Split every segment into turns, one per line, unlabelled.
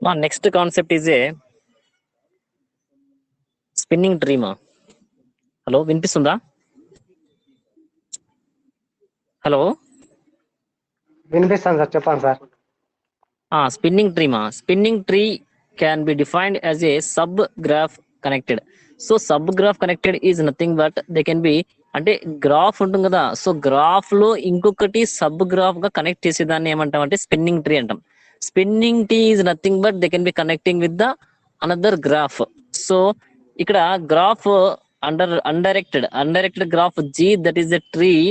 మా next concept is a spinning tree మా. Hello వినిపిస్తుందా? హలో
వినిపిస్తాను సార్, చెప్పండి సార్.
స్పిన్నింగ్ ట్రీ మా. Spinning tree can be defined as a sub graph connected. So sub graph connected is nothing but they can B, అంటే graph ఉంటుంది కదా, so graph లో ఇంకొకటి సబ్ గ్రాఫ్ గా కనెక్ట్ చేసేదాన్ని ఏమంటాం అంటే స్పిన్నింగ్ ట్రీ అంటాం. Spinning tree is nothing but they can be connecting with the another graph. So ఇక్కడ graph undirected graph G, that is the tree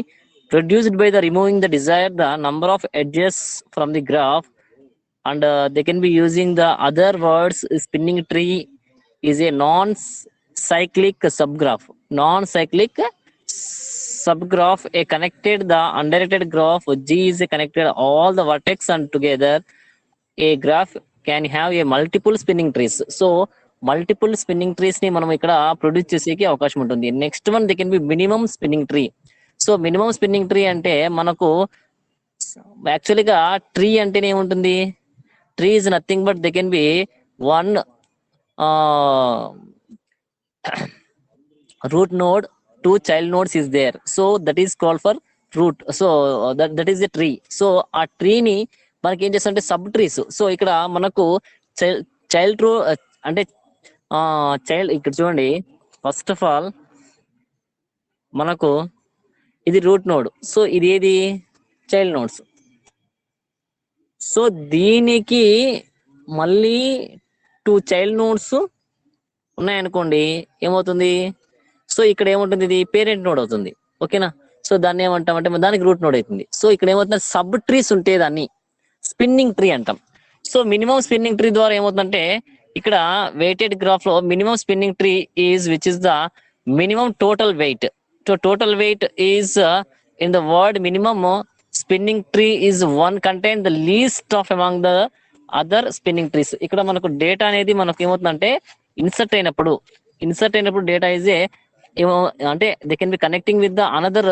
produced by the removing the desired the number of edges from the graph, and they can be using the other words. Spinning tree is a non-cyclic subgraph. A connected the undirected graph G is connected all the vertex and together a graph can have a multiple spinning trees. So multiple spinning trees ని మనం ఇక్కడ produce చేసేకి అవకాశం ఉంటుంది. Next one they can B minimum spinning tree. So minimum spinning tree అంటే మనకు యాక్చువల్గా tree అంటేనే ఏముంటుంది, tree is nothing but they can B one root node, two child nodes is there, so that is called for root. So that is a tree. So ఆ tree ని మనకి ఏం చేస్తుంటే సబ్ ట్రీస్. సో ఇక్కడ మనకు child అంటే child, ఇక్కడ చూడండి, ఫస్ట్ ఆఫ్ ఆల్ మనకు ఇది రూట్ నోడ్, సో ఇది ఏది చైల్డ్ నోడ్స్. సో దీనికి మళ్ళీ టూ చైల్డ్ నోడ్స్ ఉన్నాయనుకోండి, ఏమవుతుంది, సో ఇక్కడ ఏముంటుంది, ఇది పేరెంట్ నోడ్ అవుతుంది. ఓకేనా? సో దాన్ని ఏమంటామంటే దానికి రూట్ నోడ్ అవుతుంది. సో ఇక్కడ ఏమవుతుంది, సబ్ ట్రీస్ ఉంటే దాన్ని స్పిన్నింగ్ ట్రీ అంటాం. సో మినిమం స్పిన్నింగ్ ట్రీ ద్వారా ఏమవుతుందంటే ఇక్కడ వెయిటెడ్ గ్రాఫ్ లో minimum spinning tree is which is the minimum total weight. So total weight is in the word minimum spinning tree is one contain the least of among the other spinning trees. ఇక్కడ మనకు data అనేది మనకు ఏమవుతుందంటే insert అయినప్పుడు data is ఏమో అంటే they can be connecting with the another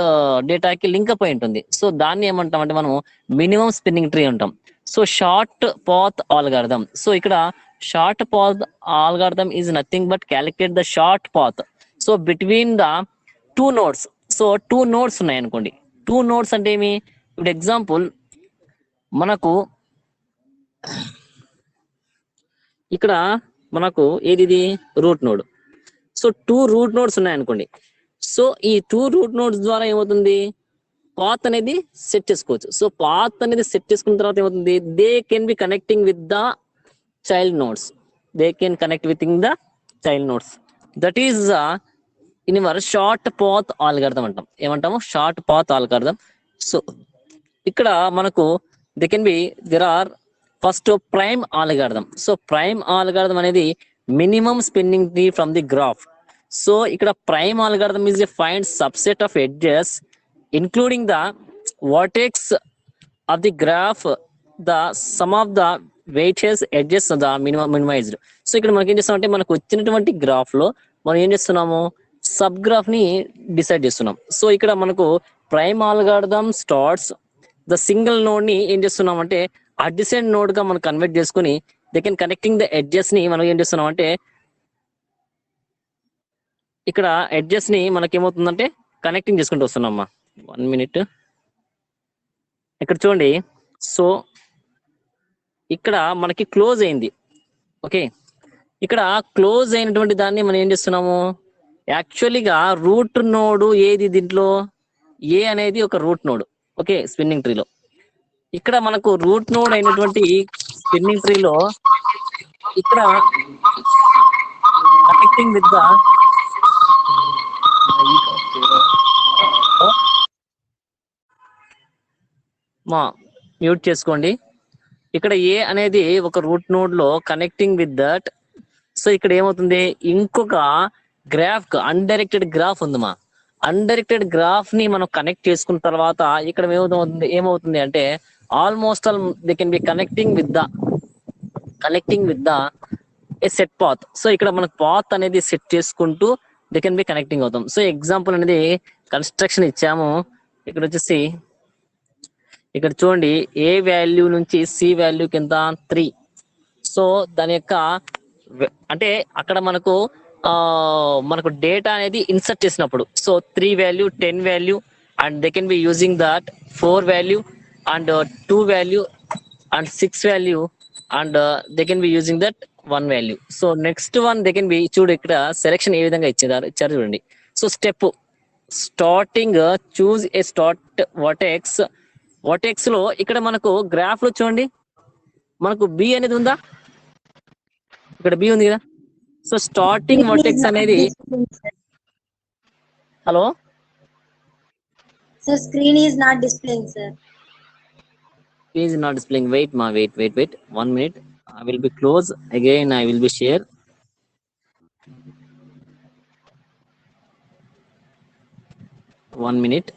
డేటాకి link up అయి ఉంటుంది. సో దాన్ని ఏమంటాం అంటే మనం మినిమం స్పిన్నింగ్ ట్రీ అంటాం. So short path algorithm. So ఇక్కడ short path algorithm is nothing but calculate the short path. So between the two nodes. So two nodes ఉన్నాయి అనుకోండి. టూ నోడ్స్ అంటే ఏమి, ఇప్పుడు ఎగ్జాంపుల్ మనకు ఇక్కడ మనకు ఏది root node. So two root nodes ఉన్నాయి అనుకోండి. సో ఈ టూ రూట్ నోడ్స్ ద్వారా ఏమవుతుంది, పాత్ అనేది సెట్ చేసుకోవచ్చు. సో పాత్ అనేది సెట్ చేసుకున్న తర్వాత ఏమవుతుంది, they can be connecting with the child nodes. That is in your short path algorithm అంటాం. ఏమంటాము, షార్ట్ పాత్ ఆల్గారిథం. సో ఇక్కడ మనకు there are first prime algorithm. So prime algorithm అనేది minimum spinning tree from the graph. So ఇక్కడ prime algorithm is a find subset of edges including the vertex of the graph, the sum of the weights edges the minimized. So ఇక్కడ మనకి ఏం చేస్తామంటే మనకు వచ్చినటువంటి graph లో మనం ఏం చేస్తున్నాము, సబ్ గ్రాఫ్ ని డిసైడ్ చేస్తున్నాం. సో ఇక్కడ మనకు prime algorithm starts the single node ని ఏం చేస్తున్నాం అంటే అడ్జసెంట్ నోడ్ గా మనం కన్వర్ట్ చేసుకుని they can connecting the edges ని మనం ఏం చేస్తున్నాం అంటే ఇక్కడ ఎడ్జెస్ ని మనకి ఏమవుతుందంటే కనెక్టింగ్ చేసుకుంటూ వస్తున్నామ్మా. 1 minute. ఇక్కడ చూడండి. సో ఇక్కడ మనకి క్లోజ్ అయింది. ఓకే, ఇక్కడ క్లోజ్ అయినటువంటి దాన్ని మనం ఏం చేస్తున్నాము, యాక్చువల్లీగా రూట్ నోడ్ ఏది దీంట్లో, ఏ అనేది ఒక రూట్ నోడ్. ఓకే, స్పిన్నింగ్ ట్రీలో ఇక్కడ మనకు రూట్ నోడ్ అయినటువంటి స్పిన్నింగ్ ట్రీలో ఇక్కడ కనెక్టింగ్ విత్ ద మ్యూట్ చేసుకోండి. ఇక్కడ ఏ అనేది ఒక రూట్ నోడ్ లో కనెక్టింగ్ విత్ దట్. సో ఇక్కడ ఏమవుతుంది, ఇంకొక గ్రాఫ్ అన్డైరెక్టెడ్ గ్రాఫ్ ఉంది. అన్డైరెక్టెడ్ గ్రాఫ్ ని మనం కనెక్ట్ చేసుకున్న తర్వాత ఇక్కడ ఏమవుతుంది అంటే almost all they can be connecting with the A set path. So ఇక్కడ మనకు పాత్ అనేది సెట్ చేసుకుంటూ దే కెన్ బి కనెక్టింగ్ అవుతాం. సో ఎగ్జాంపుల్ అనేది కన్స్ట్రక్షన్ ఇచ్చాము. ఇక్కడ వచ్చేసి ఇక్కడ చూడండి, ఏ వాల్యూ నుంచి సి వాల్యూకి ఎంత 3. సో దాని యొక్క అంటే అక్కడ మనకు డేటా అనేది ఇన్సర్ట్ చేసినప్పుడు, so 3 value, 10 value, and they can B using that 4 value and 2 value and 6 value and they can B using that 1 value. So next one they can B, చూడు ఇక్కడ సెలెక్షన్ ఏ విధంగా ఇచ్చారు చూడండి. So step starting choose a start vertex లో ఇక్కడ మనకు graph లో చూడండి, మనకు బి అనేది ఉందా, ఇక్కడ బి ఉంది కదా. సో స్టార్టింగ్ వర్టెక్స్ అనేది, hello
Sir, screen is not displaying, sir.
is not displaying. Wait 1 minute. I will be close again. I will be share. One minute.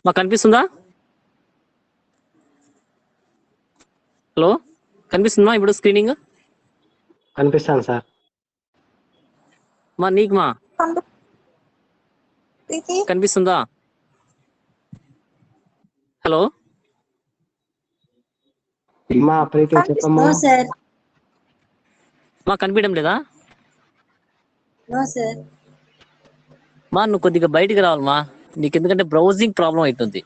మాకు కనిపిస్తుందా? హలో, కనిపిస్తుందా ఇప్పుడు స్క్రీనింగ్?
కనిపిస్తాను సార్.
నీకు కనిపిస్తుందా? హలో
మా ప్రీతి చెప్పమ్మా.
No, sir.
కనిపించడం లేదా?
No, sir.
నువ్వు కొద్దిగా బయటికి రావాలమ్మా, నీకు ఎందుకంటే బ్రౌజింగ్ ప్రాబ్లం అవుతుంది.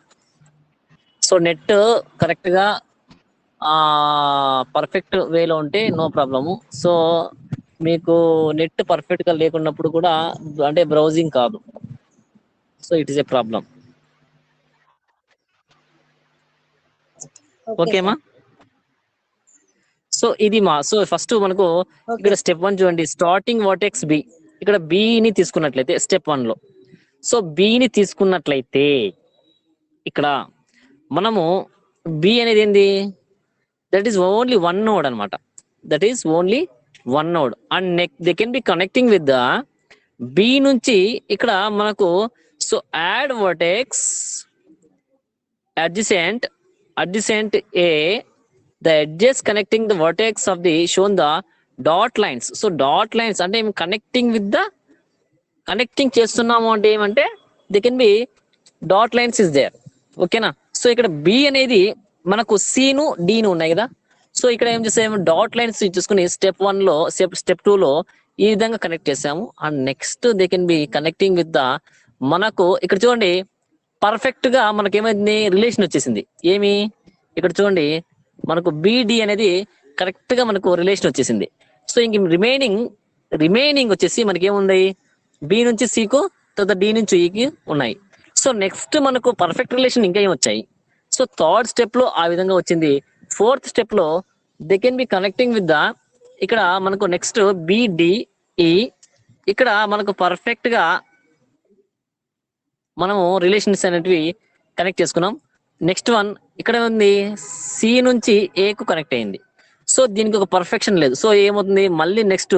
సో నెట్ కరెక్ట్ గా పర్ఫెక్ట్ వేలో ఉంటే నో ప్రాబ్లము. సో మీకు నెట్ పర్ఫెక్ట్ గా లేకున్నప్పుడు కూడా అంటే బ్రౌజింగ్ కాదు. So it is a problem. ఓకేమా? సో ఇది సో ఫస్ట్ మనకు ఇక్కడ స్టెప్ 1 చూడండి, స్టార్టింగ్ వర్టెక్స్ బి. ఇక్కడ బి ని తీసుకున్నట్లయితే స్టెప్ 1 లో, సో బి ని తీసుకున్నట్లయితే ఇక్కడ మనము బి అనేది ఏంది, దట్ ఈస్ ఓన్లీ 1 నోడ్ అనమాట. That is only 1 node and they can be connecting with the B నుంచి ఇక్కడ మనకు. So add vertex adjacent A, the edges connecting the vertex of the shown the dot lines. So dot lines అంటే connecting చేస్తున్నాము అంటే ఏమంటే they can be dot lines is there. ఓకేనా? So ఇక్కడ B అనేది మనకు సి ను డి ను ఉన్నాయి కదా. సో ఇక్కడ ఏం చేసాము, డాట్ లైన్స్ చూసుకుని స్టెప్ 1 లో స్టెప్ 2 లో ఈ విధంగా కనెక్ట్ చేసాము. And next they can be connecting with the, మనకు ఇక్కడ చూడండి పర్ఫెక్ట్ గా మనకి ఏమైంది, రిలేషన్ వచ్చేసింది. ఏమి, ఇక్కడ చూడండి మనకు బిడి అనేది కరెక్ట్ గా మనకు రిలేషన్ వచ్చేసింది. సో ఇంక రిమైనింగ్ వచ్చేసి మనకి ఏముంది, బి నుంచి సికు, తర్వాత డి నుంచి ఈకి ఉన్నాయి. సో నెక్స్ట్ మనకు పర్ఫెక్ట్ రిలేషన్ ఇంకా ఏం వచ్చాయి. సో థర్డ్ స్టెప్ లో ఆ విధంగా వచ్చింది. ఫోర్త్ స్టెప్ లో they can be connecting with the, ఇక్కడ మనకు నెక్స్ట్ బిడిఈ, ఇక్కడ మనకు పర్ఫెక్ట్ గా మనము రిలేషన్స్ అనేటివి కనెక్ట్ చేసుకున్నాం. నెక్స్ట్ వన్ ఇక్కడ ఉంది, సి నుంచి ఏ కు కనెక్ట్ అయింది. సో దీనికి ఒక పర్ఫెక్షన్ లేదు. సో ఏమవుతుంది, మళ్ళీ నెక్స్ట్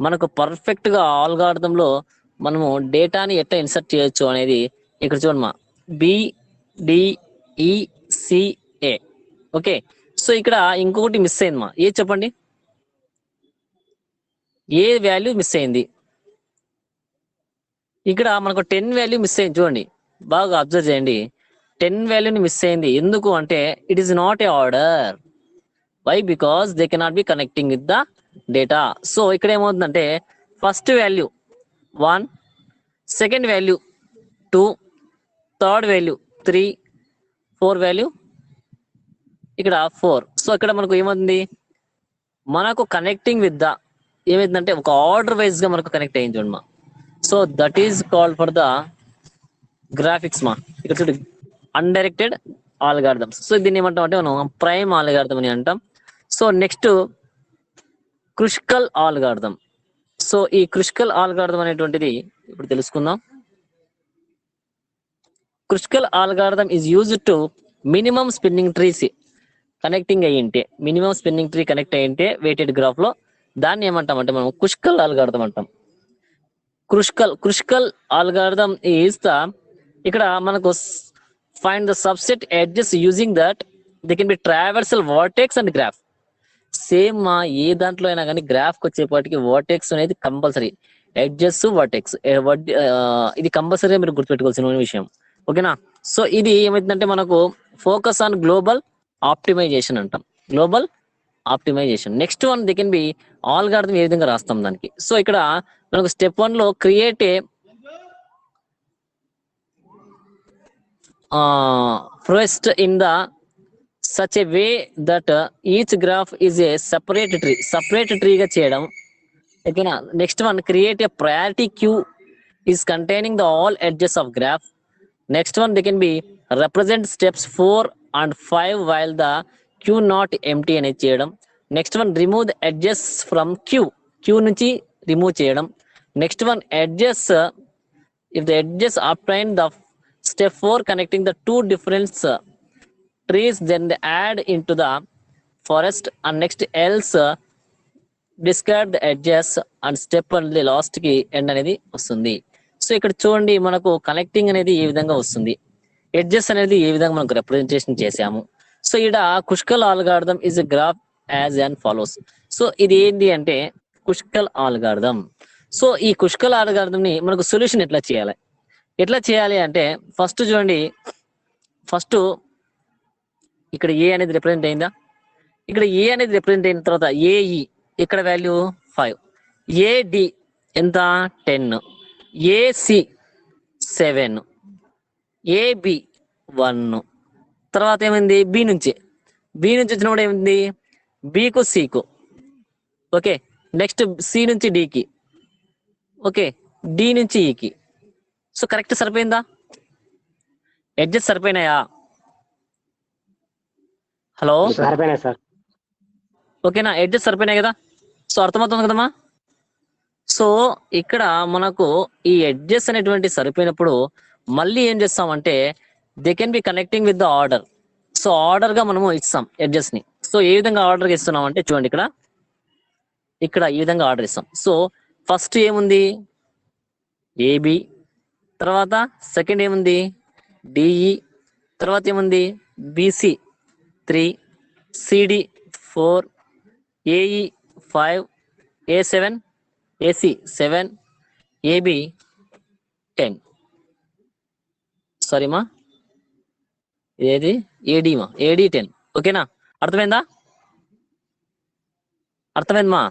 మనకు పర్ఫెక్ట్ గా ఆల్గారిథం లో మనము డేటాని ఎట్లా ఇన్సర్ట్ చేయొచ్చు అనేది ఇక్కడ చూడమ్మా, బిడిఈసిఏ. ఓకే, సో ఇక్కడ ఇంకొకటి మిస్ అయిందమ్మా, ఏ చెప్పండి, ఏ వాల్యూ మిస్ అయింది. ఇక్కడ మనకు 10 వాల్యూ మిస్ అయింది. చూడండి బాగా అబ్జర్వ్ చేయండి, 10 వాల్యూని మిస్ అయింది. ఎందుకు అంటే it is not a order. Why? Because they cannot be connecting with the data. So ఇక్కడ ఏమవుతుందంటే first value 1, second value 2, third value 3, 4 value ఇక్కడ 4. సో ఇక్కడ మనకు ఏమవుతుంది, మనకు కనెక్టింగ్ విత్ ద ఏమైందంటే ఒక ఆర్డర్ వైజ్ గా మనకు కనెక్ట్ అయింది చూడమ్మా. So that is called for the graphics మా. ఇక్కడ చూడండి అన్డైరెక్టెడ్ ఆల్గారిథమ్స్. సో దీన్ని ఏమంటాం అంటే మనం ప్రైమ్ ఆల్గారిథం అని అంటాం. So next Kruskal algorithm. So ఈ క్రుషికల్ ఆల్గారిథం అనేటువంటిది ఇప్పుడు తెలుసుకుందాం. Kruskal algorithm is used to minimum spinning trees connecting అయ్యింటే, మినిమం స్పిన్నింగ్ ట్రీ కనెక్ట్ అయ్యింటే వెయిటెడ్ గ్రాఫ్ లో దాన్ని ఏమంటాం అంటే మనం కుష్కల్ అల్గారిథం అంటాం. కృష్కల్ అల్గారిథం ఈస్ ద, ఇక్కడ మనకు find the subset edges using that they can B traversal vertex and graph. Same మా ఏ దాంట్లో అయినా కానీ గ్రాఫ్ కి వచ్చేపాటికి వర్టెక్స్ అనేది కంపల్సరీ, ఎడ్జెస్ వర్టెక్స్ ఇది కంపల్సరీగా మీరు గుర్తుపెట్టుకోవాల్సిన విషయం. ఓకేనా? సో ఇది ఏమైతుందంటే మనకు ఫోకస్ ఆన్ గ్లోబల్ ఆప్టిమైజేషన్ అంటాం. Global optimization. Next one they can be algorithm ఏ విధంగా రాస్తాం దానికి. సో ఇక్కడ మనకు స్టెప్ 1 లో create a first in the such a way that each graph is a separate tree గా చేయడం. ఓకేనా? Next one create a priority queue is containing the all edges of graph. Next one they can be represent steps 4 and 5 while the queue not empty అనేది చేయడం. Next one remove the edges from queue నుంచి remove చేయడం. Next one edges if the edges obtain the step 4 connecting the two different trees, then they add into the forest, and next else discard the edges and step and the last కి end అనేది వస్తుంది. So ఇక్కడ చూడండి మనకు connecting అనేది ఏ విధంగా వస్తుంది, edges అనేది ఏ విధంగా మనకు రిప్రజెంటేషన్ చేసాము. సో ఇక్కడ Kruskal algorithm is a graph as and follows. So ఇది ఏంటి అంటే కుష్కల్ అల్గారిథం. సో ఈ కుష్కల్ అల్గారిథం ని మనకు సొల్యూషన్ ఎట్లా చేయాలి అంటే ఫస్ట్ చూడండి, ఫస్ట్ ఇక్కడ ఏ అనేది రిప్రజెంట్ అయిందా, ఇక్కడ ఏ అనేది రిప్రజెంట్ అయిన తర్వాత ఏఈ ఇక్కడ వాల్యూ 5, ఏడి ఎంత 10, ఏసి 7, ఏబి 1, తర్వాత ఏమైంది బి నుంచి వచ్చినప్పుడు ఏమైంది బికు సికు, ఓకే. నెక్స్ట్ సి నుంచి డికి, ఓకే. డి నుంచి ఈకి. సో కరెక్ట్ సరిపోయిందా? ఎడ్జెస్ సరిపోయినాయా? హలో,
సరిపోయినాయి సార్.
ఓకేనా? ఎడ్జెస్ సరిపోయినాయి కదా? సో అర్థమవుతుంది కదమ్మా? సో ఇక్కడ మనకు ఈ ఎడ్జెస్ అనేటువంటి సరిపోయినప్పుడు మళ్ళీ ఏం చేస్తామంటే they can be connecting with the order. So order గా మనము ఇస్తాం ఎడ్జెస్ ని. సో ఏ విధంగా ఆర్డర్ గా ఇస్తున్నాం అంటే చూడండి, ఇక్కడ ఈ విధంగా ఆర్డర్ ఇస్తాం. సో ఫస్ట్ ఏముంది ఏబి, తర్వాత సెకండ్ ఏముంది డిఈ, తర్వాత ఏముంది బిసి 3, సిడి 4, ఏఈ 5, ఏ7, ఏసి 7, ఏబి 10. సారీ మా, ఏది ఏడి 10. ఓకేనా? అర్థమైందమ్మా?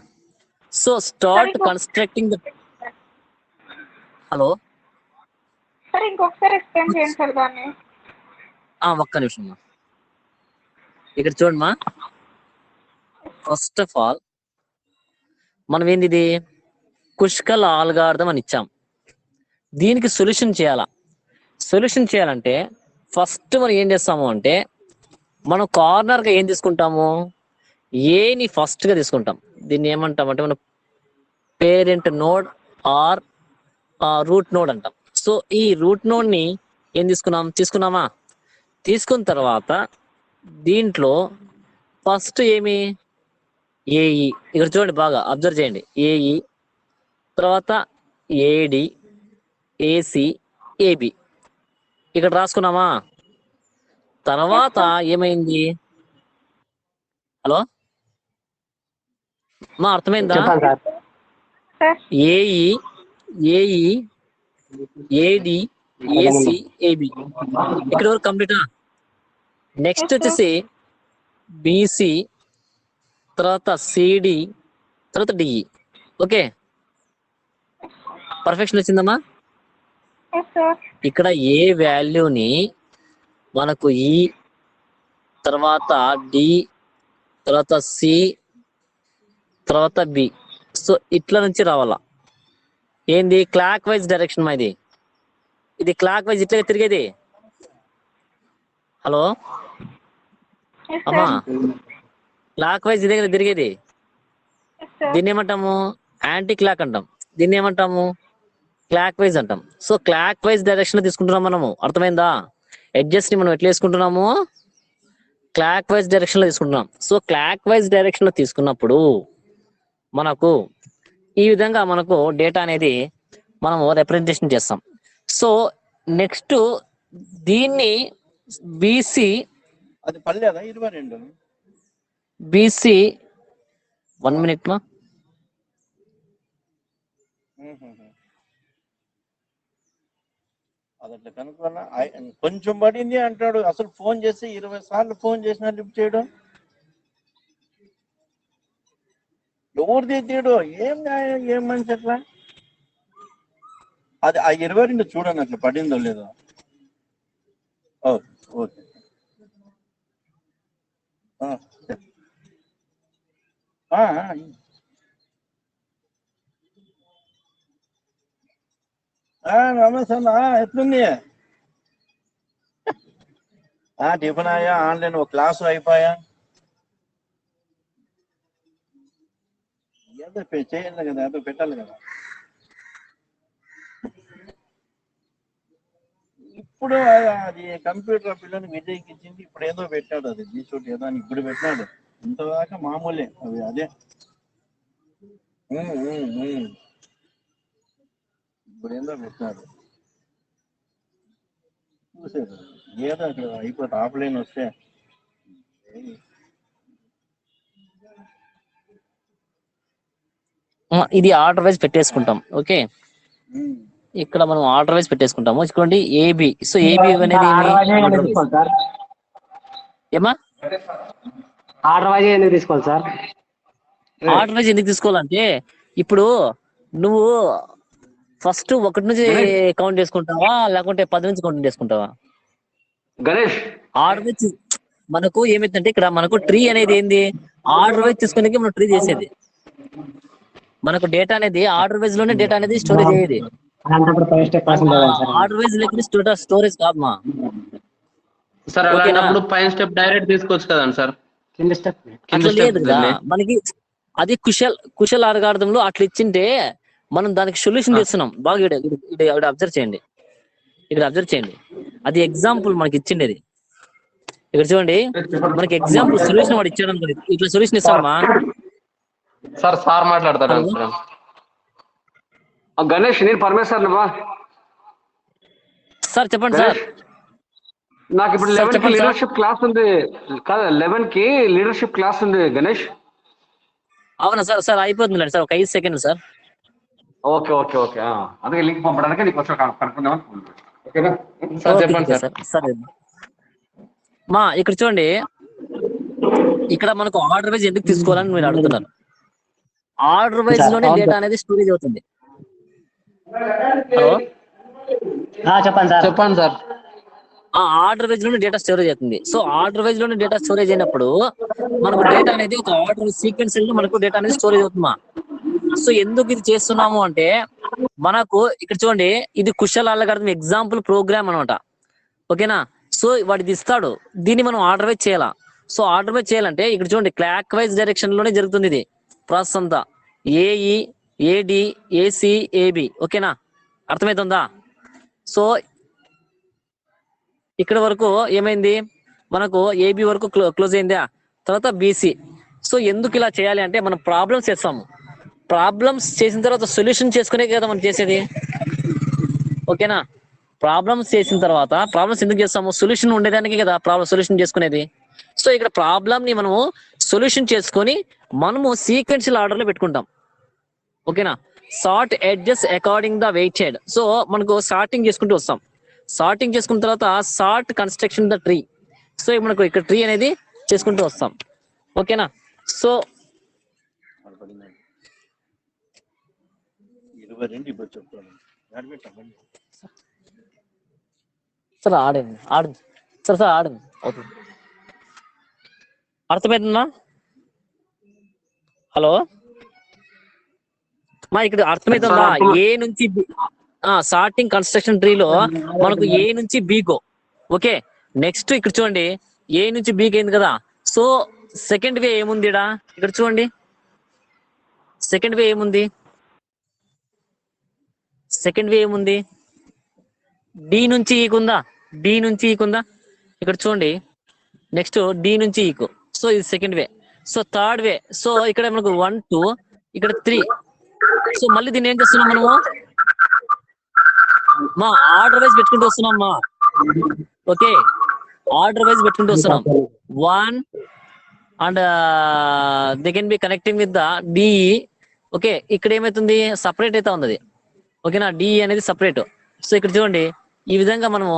So start constructing the, hello
sir ఇంకొకసారి ఎక్స్ప్లెయిన్ చేయండి సార్ దాన్ని.
ఒక్క నిమిషం మా. ఇక్కడ చూడమ్మా, ఫస్ట్ ఆఫ్ ఆల్ మనం ఏంది ఇది కుష్కల్ అల్గారిథం అని ఇచ్చాం. దీనికి సొల్యూషన్ చేయాలంటే ఫస్ట్ మనం ఏం చేస్తాము అంటే మనం కార్నర్ గా ఏం తీసుకుంటాము, ఏని ఫస్ట్ గా తీసుకుంటాం. దీన్ని ఏమంటాం అంటే మనం parent node or root node అంటాం. సో ఈ రూట్ నోడ్ ని ఏం తీసుకున్నామా? తీసుకున్న తర్వాత దీంట్లో ఫస్ట్ ఏమి ఏఈ, ఇక్కడ చూడండి బాగా అబ్జర్వ్ చేయండి, ఏఈ తర్వాత ఏడి, ఏసి, ఏబి ఇక్కడ రాసుకున్నామా? తర్వాత ఏమైంది? హలో మా, అర్థమైందా?
చెప్పండి సార్.
ఏఈ, ఏడి, ఏసి, ఏబి ఇక్కడ వరకు కంప్లీటా? నెక్స్ట్ వచ్చేసి బిసి, తర్వాత సిడి, తర్వాత డిఈ. ఓకే, పర్ఫెక్షన్ వచ్చిందమ్మా? ఇక్కడ ఏ వాల్యూని మనకు ఈ, తర్వాత డి, తర్వాత సి, తర్వాత బి. సో ఇట్లా నుంచి రావాలా. ఏంది క్లాక్ వైజ్ డైరెక్షన్ మా, ఇది క్లాక్ వైజ్ ఇట్లా తిరిగేది. హలో అమ్మా, క్లాక్ వైజ్ ఇదే కదా తిరిగేది. దీన్ని ఏమంటాము? యాంటీ క్లాక్ అంటాం. దీన్ని ఏమంటాము? క్లాక్ వైజ్ అంటాం. సో క్లాక్ వైజ్ డైరెక్షన్ లో తీసుకుంటున్నాం మనము. అర్థమైందా? ఎడ్జెస్ ని మనం ఎట్లా వేసుకుంటున్నాము? క్లాక్ వైజ్ డైరెక్షన్ లో తీసుకుంటున్నాం. సో క్లాక్ వైజ్ డైరెక్షన్ లో తీసుకున్నప్పుడు మనకు ఈ విధంగా మనకు డేటా అనేది మనము రిప్రజెంటేషన్ చేస్తాం. సో నెక్స్ట్ దీన్ని బీసీ
అది పర్లేదా 22?
బీసీ 1 minute మా
అది అట్లా కనుక్కున్నా కొంచెం పడింది అంటాడు. అసలు ఫోన్ చేసి 20 సార్లు ఫోన్ చేసినా లిఫ్ట్ చేయడం ఎవరిది తీయడు. ఏం న్యాయం, ఏం మనిషి అట్లా? అది ఆ 22 చూడండి అట్లా పడిందో లేదో. ఓకే ఓకే నమస్తే అన్న, ఎట్లుంది? టిఫిన్ అయ్యా, ఆన్లైన్ ఒక క్లాసు అయిపోయా. ఏదో చేయాలి కదా, ఏదో పెట్టాలి కదా. ఇప్పుడు అది కంప్యూటర్ పిల్లలు విజయ్కి ఇచ్చింది, ఇప్పుడు ఏదో పెట్టాడు. అది జీసోటి ఏదో అని ఇప్పుడు పెట్టినాడు. ఇంతదాకా మామూలే అవి. అదే ఇప్పుడు ఏందో పెట్టినాడు. చూసేది ఏదో అక్కడ అయిపోతే ఆఫ్లైన్ వస్తే
ఇది ఆర్డర్ వైజ్ పెట్టేసుకుంటాం. ఓకే, ఇక్కడ మనం ఆర్డర్ వైజ్ పెట్టేసుకుంటాము. చూడండి ఏబి. సో ఏబి అనేది ఏమా
ఆర్డర్ వైజ్ ఎందుకు తీసుకోవాలి సార్?
ఆర్డర్ వైజ్ ఎందుకు తీసుకోవాలంటే ఇప్పుడు నువ్వు ఫస్ట్ 1 నుంచి కౌంట్ చేసుకుంటావా లేకుంటే 10 నుంచి కౌంట్ చేసుకుంటావా?
గణేష్,
ఆర్డర్ వైజ్ మనకు ఏమైందంటే ఇక్కడ మనకు ట్రీ అనేది ఏంది, ఆర్డర్ వైజ్ తీసుకునే మనం ట్రీ చేసేది. మనకు డేటా అనేది ఆర్డర్ వైజ్ లోనే డేటా అనేది స్టోరేజ్ అయ్యేది. ఆర్డర్ వైజ్ లేకపోతే స్టోరేజ్ కాదమ్మా
సార్. అలాంటప్పుడు పైన స్టెప్ డైరెక్ట్ తీసుకోవచ్చు కదండి సార్.
అట్లా లేదు కదా మనకి. అది కుశల్ అల్గారిథం లో అట్లా ఇచ్చింటే మనం దానికి సొల్యూషన్ చేస్తున్నాం. బాగా ఇక్కడ అబ్జర్వ్ చేయండి, ఇక్కడ అబ్జర్వ్ చేయండి. అది ఎగ్జాంపుల్ మనకి ఇచ్చిండేది. ఇక్కడ చూడండి, మనకి ఎగ్జాంపుల్ సొల్యూషన్ వాడు ఇచ్చాడు అనుకోండి, ఇట్లా సొల్యూషన్ ఇస్తామా
సార్? సార్ మాట్లాడతారా
గణేష్? నేను పరమేశ్వర్
సార్. చెప్పండి సార్.
నాకు ఇప్పుడు 11 కి లీడర్షిప్ క్లాస్ ఉంది కదా, 11 కి లీడర్షిప్ క్లాస్ ఉంది గణేష్.
అవునా సార్? సార్ అయిపోతుంది సార్, ఒక 5 సెకండ్లు సార్.
ఓకే ఓకే ఓకే, అందుకే లింక్ పంపడానికి నీకు వచ్చి కనుక్కుందామని. ఓకేనా
సార్? చెప్పండి సార్.
సరే మా ఇక్కడ చూడండి, ఇక్కడ మనకు ఆర్డర్ వైజ్ ఎందుకు తీసుకోవాలని మీరు అడుగుతున్నారు. ఆర్డర్ వైజ్ లోనే డేటా అనేది స్టోరేజ్ అవుతుంది. హలో,
చెప్పండి సార్.
చెప్పండి సార్.
ఆర్డర్ వైజ్ లోనే డేటా స్టోరేజ్ అవుతుంది. సో ఆర్డర్ వైజ్ లోనే డేటా స్టోరేజ్ అయినప్పుడు మనకు డేటా అనేది ఒక ఆర్డర్ సీక్వెన్స్ లో మనకు డేటా అనేది స్టోరేజ్ అవుతుందా. సో ఎందుకు ఇది చేస్తున్నాము అంటే మనకు ఇక్కడ చూడండి, ఇది కుశల్ అల్గారిథం ఎగ్జాంపుల్ ప్రోగ్రామ్ అనమాట. ఓకేనా? సో వాడిది ఇస్తాడు, దీన్ని మనం ఆర్డర్ వైజ్ చేయాలా. సో ఆర్డర్ వైజ్ చేయాలంటే ఇక్కడ చూడండి, క్లాక్ వైజ్ డైరెక్షన్ లోనే జరుగుతుంది ఇది ప్రాసెస్ అంతా. ఏఈ, ఏడి, ఏసి, ఏబి. ఓకేనా? అర్థమవుతుందా? సో ఇక్కడ వరకు ఏమైంది, మనకు ఏబి వరకు క్లోజ్ అయిందా, తర్వాత బీసీ. సో ఎందుకు ఇలా చేయాలి అంటే మనం ప్రాబ్లమ్స్ చేస్తాము. ప్రాబ్లమ్స్ చేసిన తర్వాత సొల్యూషన్ చేసుకునే కదా మనం చేసేది. ఓకేనా? ప్రాబ్లమ్స్ చేసిన తర్వాత ప్రాబ్లమ్స్ ఎందుకు చేస్తాము, సొల్యూషన్ ఉండేదానికి కదా సొల్యూషన్ చేసుకునేది. సో ఇక్కడ ప్రాబ్లమ్ ని మనము సొల్యూషన్ చేసుకొని మనము సీక్వెన్షియల్ ఆర్డర్ లో పెట్టుకుంటాం. ఓకేనా? Sort edges according the weighted. So మనకు సార్టింగ్ చేసుకుంటూ వస్తాం. సార్టింగ్ చేసుకున్న తర్వాత sort construction the tree. So మనకు ఇక్కడ ట్రీ అనేది చేసుకుంటూ వస్తాం. ఓకేనా? సో
22 ఇప్పుడు చెప్తాను.
సార్ ఆడండి సార్ ఆడండి. ఓకే, అర్థమవుతుందా? హలో మా ఇక్కడ అర్థమవుతుందా? ఏ నుంచి సార్టింగ్ కన్స్ట్రక్షన్ ట్రీలో మనకు ఏ నుంచి బీకో. ఓకే, నెక్స్ట్ ఇక్కడ చూడండి, ఏ నుంచి బీక్ అయింది కదా. సో సెకండ్ వే ఏముంది ఇక్కడ చూడండి, సెకండ్ వే ఏముంది, డి నుంచి ఈకుందా, డి నుంచి ఈకుందా. ఇక్కడ చూడండి, నెక్స్ట్ డి నుంచి ఈకు. సో ఇది సెకండ్ వే. సో థర్డ్ వే. సో ఇక్కడ మనకు 1 2 ఇక్కడ 3. సో మళ్ళీ దీన్ని ఏం చేస్తున్నాం మనము మా ఆర్డర్ వైజ్ పెట్టుకుంటూ వస్తున్నాం మా. ఓకే, ఆర్డర్ వైజ్ పెట్టుకుంటూ వస్తున్నాం. 1 and they can be connecting with the DE. Okay, ఇక్కడ ఏమైతుంది సపరేట్ అయితే ఉంది. ఓకేనా, డిఈ అనేది సపరేట్. సో ఇక్కడ చూడండి ఈ విధంగా మనము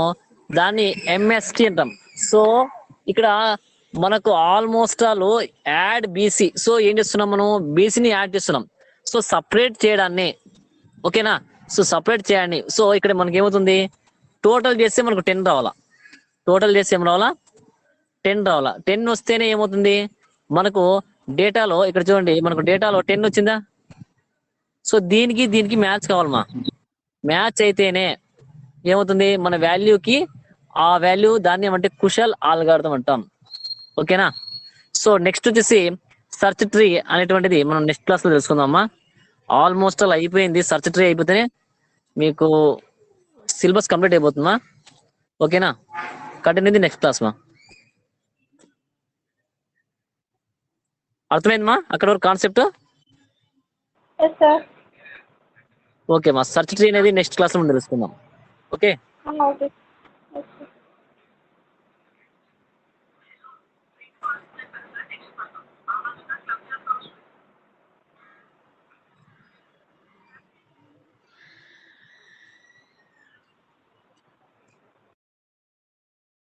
దాన్ని ఎంఎస్టి అంటాం. సో ఇక్కడ మనకు almost all add BC. So ఏం చేస్తున్నాం మనం బీసీని యాడ్ చేస్తున్నాం. సో సపరేట్ చేయడాన్ని. ఓకేనా, సో సపరేట్ చేయండి. సో ఇక్కడ మనకి ఏమవుతుంది టోటల్ చేస్తే మనకు 10 రావాలా. టోటల్ చేస్తే ఏం రావాలా 10 రావాలా. 10 వస్తేనే ఏమవుతుంది మనకు డేటాలో ఇక్కడ చూడండి మనకు డేటాలో 10 వచ్చిందా. సో దీనికి దీనికి మ్యాచ్ కావాలమ్మా. మ్యాచ్ అయితేనే ఏమవుతుంది మన వాల్యూకి ఆ వాల్యూ దాన్ని ఏమంటే కుశల్ ఆల్గారిథం అంటాం. ఓకేనా. సో నెక్స్ట్ వచ్చేసి సర్చ్ ట్రీ అనేటువంటిది మనం నెక్స్ట్ క్లాస్ లో తెలుసుకుందామమ్మా. ఆల్మోస్ట్ అలా అయిపోయింది. సర్చ్ ట్రీ అయిపోతేనే మీకు సిలబస్ కంప్లీట్ అయిపోతుందా. ఓకేనా, కంటిన్యూ నెక్స్ట్ క్లాస్ మా. అర్థమైందమ్మా అక్కడ వరకు కాన్సెప్ట్?
Yes sir.
ఓకే మా, సర్చ్ ట్రీ అనేది నెక్స్ట్ క్లాస్ లో మనం తెలుసుకుందాం. ఓకే.
ఓకే.